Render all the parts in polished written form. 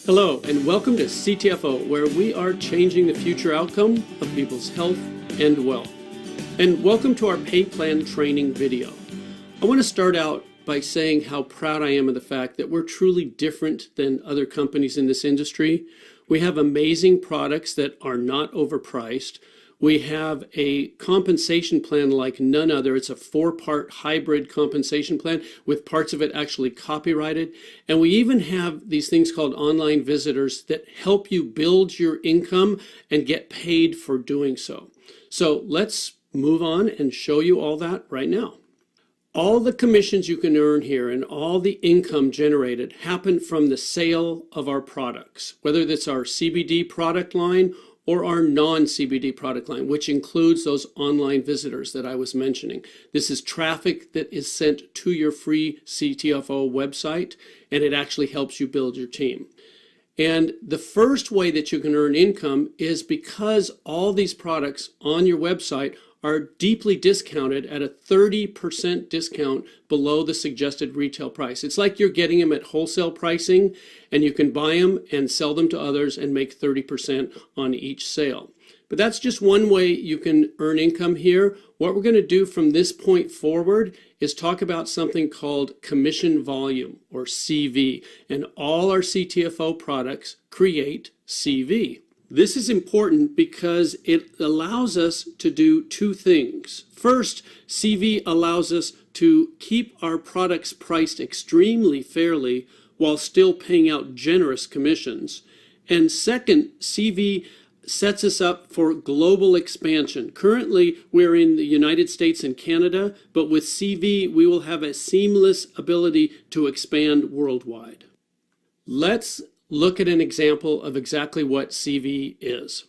Hello, and welcome to CTFO, where we are changing the future outcome of people's health and wealth. And welcome to our pay plan training video. I want to start out by saying how proud I am of the fact that we're truly different than other companies in this industry. We have amazing products that are not overpriced. We have a compensation plan like none other. It's a 4-part hybrid compensation plan with parts of it actually copyrighted. And we even have these things called online visitors that help you build your income and get paid for doing so. So let's move on and show you all that right now. All the commissions you can earn here and all the income generated happen from the sale of our products, whether that's our CBD product line or our non-CBD product line, which includes those online visitors that I was mentioning. This is traffic that is sent to your free CTFO website, and it actually helps you build your team. And the first way that you can earn income is because all these products on your website are deeply discounted at a 30% discount below the suggested retail price. It's like you're getting them at wholesale pricing, and you can buy them and sell them to others and make 30% on each sale. But that's just one way you can earn income here. What we're going to do from this point forward is talk about something called commission volume, or CV, and all our CTFO products create CV. This is important because it allows us to do two things. First, CV allows us to keep our products priced extremely fairly while still paying out generous commissions. And second, CV sets us up for global expansion. Currently, we're in the United States and Canada, but with CV, we will have a seamless ability to expand worldwide. Let's look at an example of exactly what CV is.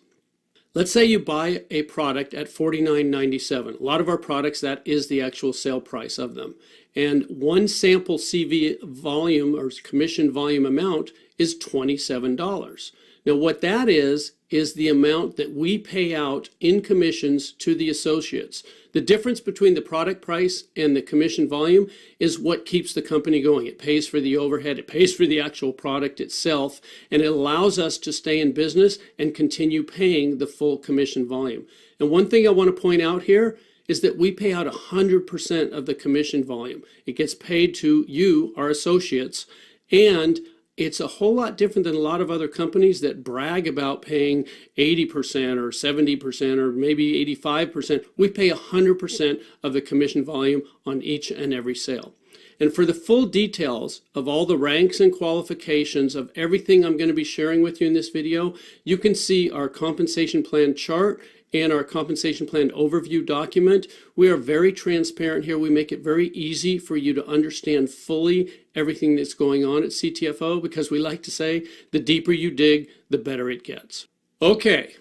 Let's say you buy a product at $49.97. A lot of our products, that is the actual sale price of them. And one sample CV volume or commission volume amount is $27. Now what that is the amount that we pay out in commissions to the associates. The difference between the product price and the commission volume is what keeps the company going. It pays for the overhead, it pays for the actual product itself, and it allows us to stay in business and continue paying the full commission volume. And one thing I want to point out here is that we pay out 100% of the commission volume. It gets paid to you, our associates, and it's a whole lot different than a lot of other companies that brag about paying 80% or 70% or maybe 85%. We pay 100% of the commission volume on each and every sale. And for the full details of all the ranks and qualifications of everything I'm going to be sharing with you in this video, you can see our compensation plan chart and our compensation plan overview document. We are very transparent here. We make it very easy for you to understand fully everything that's going on at CTFO, because we like to say the deeper you dig, the better it gets. Okay,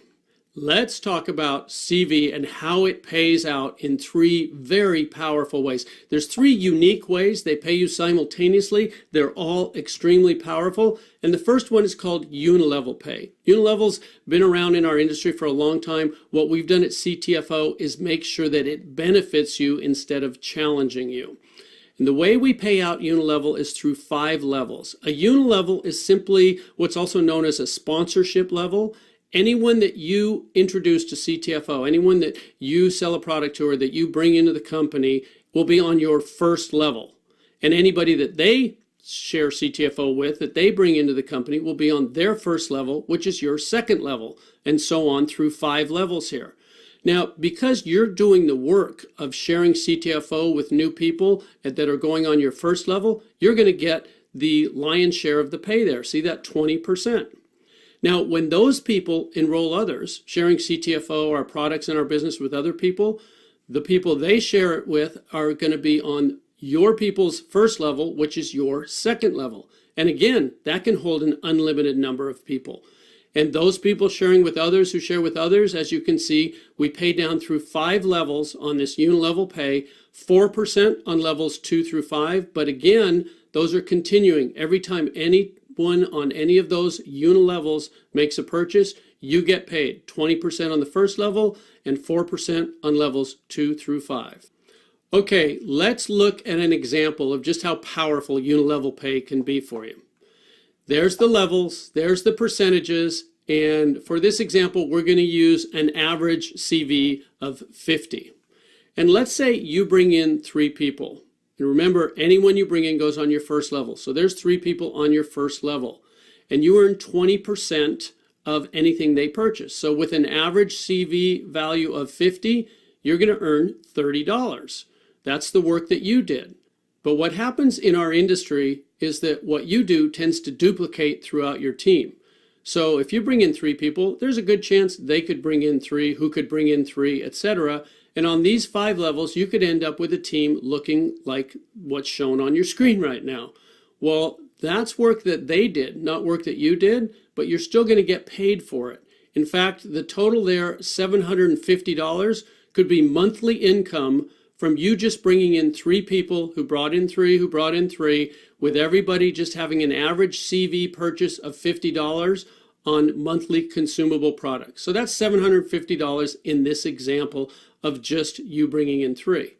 let's talk about CV and how it pays out in 3 very powerful ways. There's 3 unique ways they pay you simultaneously. They're all extremely powerful. And the first one is called unilevel pay. Unilevel's been around in our industry for a long time. What we've done at CTFO is make sure that it benefits you instead of challenging you. And the way we pay out unilevel is through 5 levels. A unilevel is simply what's also known as a sponsorship level. Anyone that you introduce to CTFO, anyone that you sell a product to or that you bring into the company will be on your first level. And anybody that they share CTFO with, that they bring into the company, will be on their first level, which is your second level, and so on through 5 levels here. Now, because you're doing the work of sharing CTFO with new people that are going on your first level, you're going to get the lion's share of the pay there. See that 20%. Now, when those people enroll others, sharing CTFO, our products and our business with other people, the people they share it with are going to be on your people's first level, which is your second level. And again, that can hold an unlimited number of people. And those people sharing with others who share with others, as you can see, we pay down through 5 levels on this unilevel pay, 4% on levels 2 through 5. But again, those are continuing. Every time anyone on any of those unilevels makes a purchase, you get paid 20% on the first level and 4% on levels 2 through 5. Okay, let's look at an example of just how powerful unilevel pay can be for you. There's the levels, there's the percentages, and for this example, we're going to use an average CV of 50. And let's say you bring in 3 people. And remember, anyone you bring in goes on your first level. So there's 3 people on your first level. And you earn 20% of anything they purchase. So with an average CV value of 50, you're going to earn $30. That's the work that you did. But what happens in our industry is that what you do tends to duplicate throughout your team. So if you bring in 3 people, there's a good chance they could bring in 3, who could bring in 3, etc. And on these 5 levels, you could end up with a team looking like what's shown on your screen right now. Well, that's work that they did, not work that you did, but you're still going to get paid for it. In fact, the total there, $750, could be monthly income from you just bringing in 3 people who brought in 3, who brought in 3, with everybody just having an average CV purchase of $50 on monthly consumable products. So that's $750 in this example of just you bringing in 3.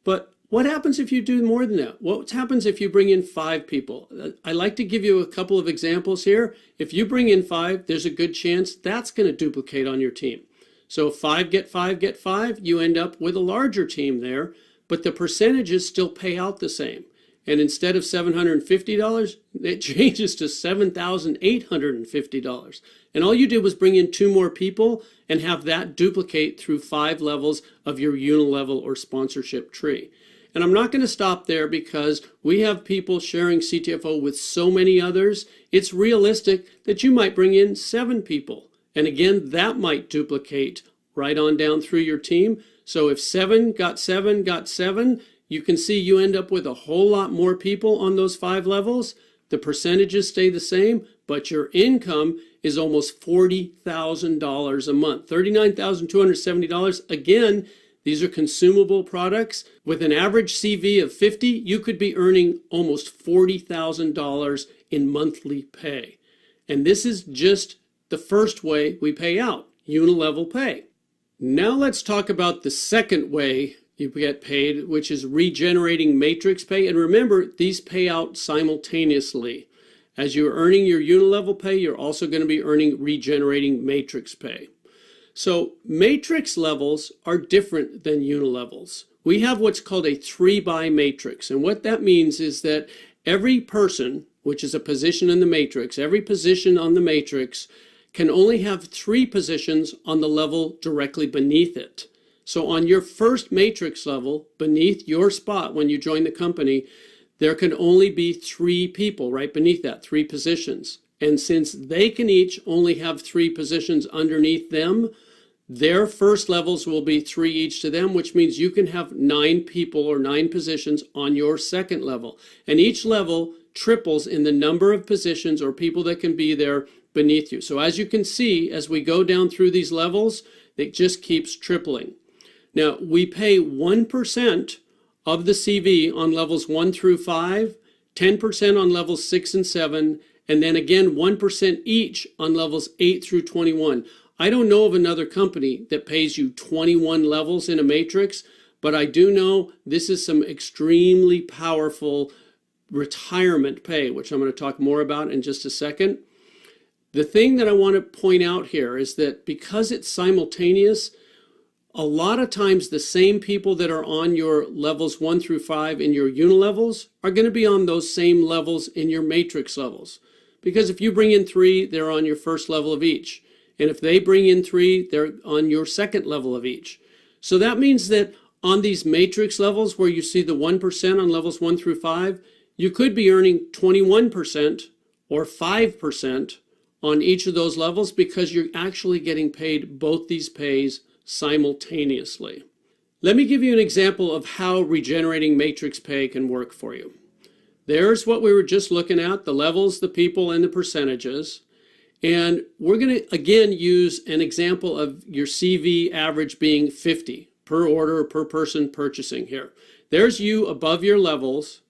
But what happens if you do more than that? What happens if you bring in 5 people? I like to give you a couple of examples here. If you bring in 5, there's a good chance that's going to duplicate on your team. So 5 get 5 get 5, you end up with a larger team there, but the percentages still pay out the same. And instead of $750, it changes to $7,850. And all you did was bring in 2 more people and have that duplicate through 5 levels of your unilevel or sponsorship tree. And I'm not going to stop there because we have people sharing CTFO with so many others. It's realistic that you might bring in 7 people. And again, that might duplicate right on down through your team. So if 7 got 7 got 7, you can see you end up with a whole lot more people on those 5 levels. The percentages stay the same, but your income is almost $40,000 a month, $39,270. Again, these are consumable products. With an average CV of 50, you could be earning almost $40,000 in monthly pay. And this is just the first way we pay out, unilevel pay. Now let's talk about the second way you get paid, which is regenerating matrix pay. And remember, these pay out simultaneously. As you're earning your unilevel pay, you're also going to be earning regenerating matrix pay. So matrix levels are different than unilevels. We have what's called a 3-by matrix. And what that means is that every person, which is a position in the matrix, every position on the matrix can only have 3 positions on the level directly beneath it. So on your first matrix level, beneath your spot when you join the company, there can only be 3 people right beneath that, 3 positions. And since they can each only have 3 positions underneath them, their first levels will be 3 each to them, which means you can have 9 people or 9 positions on your second level. And each level triples in the number of positions or people that can be there beneath you. So as you can see, as we go down through these levels, it just keeps tripling. Now, we pay 1% of the CV on levels 1 through 5, 10% on levels 6 and 7, and then again 1% each on levels 8 through 21. I don't know of another company that pays you 21 levels in a matrix, but I do know this is some extremely powerful retirement pay, which I'm going to talk more about in just a second. The thing that I want to point out here is that because it's simultaneous, a lot of times the same people that are on your levels 1 through 5 in your unilevels are going to be on those same levels in your matrix levels. Because if you bring in 3, they're on your first level of each. And if they bring in 3, they're on your second level of each. So that means that on these matrix levels where you see the 1% on levels 1 through 5, you could be earning 21% or 5% on each of those levels because you're actually getting paid both these pays simultaneously. Let me give you an example of how regenerating matrix pay can work for you. There's what we were just looking at, the levels, the people, and the percentages. And we're going to, again, use an example of your CV average being 50 per order, per person purchasing here. There's you above your levels,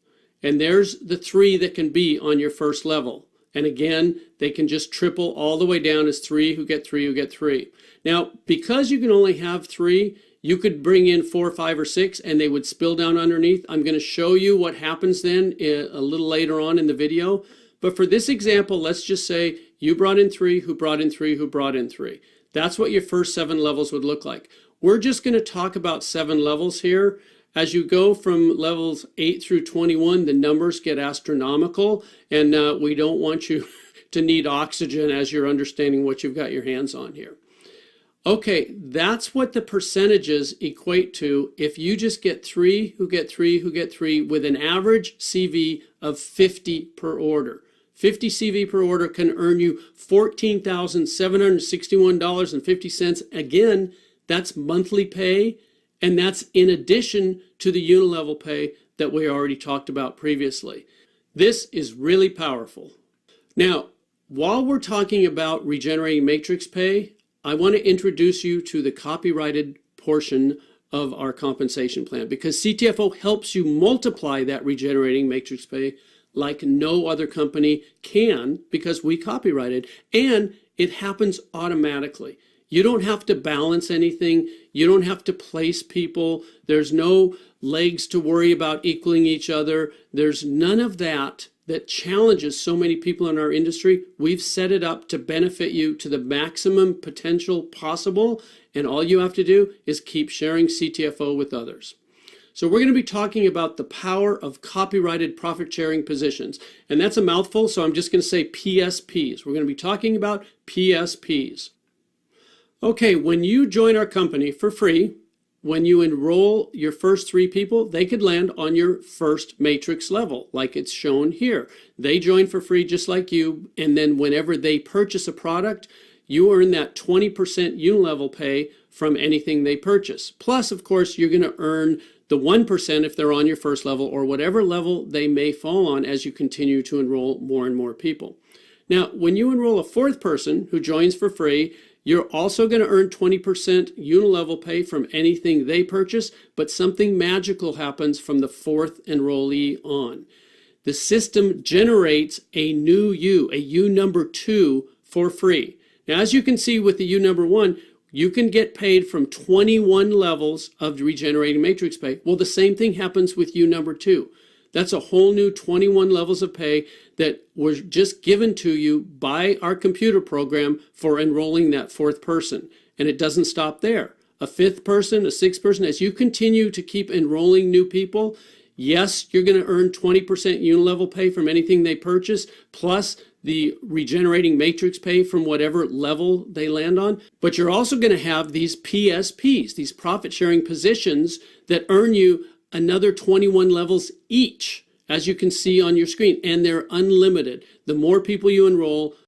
and there's the 3 that can be on your first level. And again, they can just triple all the way down as 3 who get 3 who get 3. Now, because you can only have 3, you could bring in 4, 5, or 6, and they would spill down underneath. I'm going to show you what happens then a little later on in the video. But for this example, let's just say you brought in 3, who brought in 3, who brought in 3. That's what your first 7 levels would look like. We're just going to talk about 7 levels here. As you go from levels 8 through 21, the numbers get astronomical, and we don't want you to need oxygen as you're understanding what you've got your hands on here. Okay, that's what the percentages equate to if you just get 3 who get 3 who get 3 with an average CV of 50 per order. 50 CV per order can earn you $14,761.50. Again, that's monthly pay, and that's in addition to the unilevel pay that we already talked about previously. This is really powerful. Now, while we're talking about regenerating matrix pay, I want to introduce you to the copyrighted portion of our compensation plan, because CTFO helps you multiply that regenerating matrix pay like no other company can, because we copyrighted, and it happens automatically. You don't have to balance anything. You don't have to place people. There's no legs to worry about equaling each other. There's none of that that challenges so many people in our industry. We've set it up to benefit you to the maximum potential possible, and all you have to do is keep sharing CTFO with others. So we're going to be talking about the power of copyrighted profit-sharing positions, and that's a mouthful, so I'm just going to say PSPs. We're going to be talking about PSPs. Okay, when you join our company for free, when you enroll your first 3 people, they could land on your first matrix level, like it's shown here. They join for free just like you, and then whenever they purchase a product, you earn that 20% unilevel pay from anything they purchase. Plus, of course, you're going to earn the 1% if they're on your first level, or whatever level they may fall on as you continue to enroll more and more people. Now, when you enroll a 4th person who joins for free, you're also going to earn 20% unilevel pay from anything they purchase, but something magical happens from the 4th enrollee on. The system generates a new U, a U number 2, for free. Now, as you can see with the U number 1, you can get paid from 21 levels of regenerating matrix pay. Well, the same thing happens with U number 2. That's a whole new 21 levels of pay that was just given to you by our computer program for enrolling that 4th person. And it doesn't stop there. A 5th person, a 6th person, as you continue to keep enrolling new people, yes, you're going to earn 20% unilevel pay from anything they purchase, plus the regenerating matrix pay from whatever level they land on. But you're also going to have these PSPs, these profit sharing positions that earn you another 21 levels each, as you can see on your screen, and they're unlimited. The more people you enroll,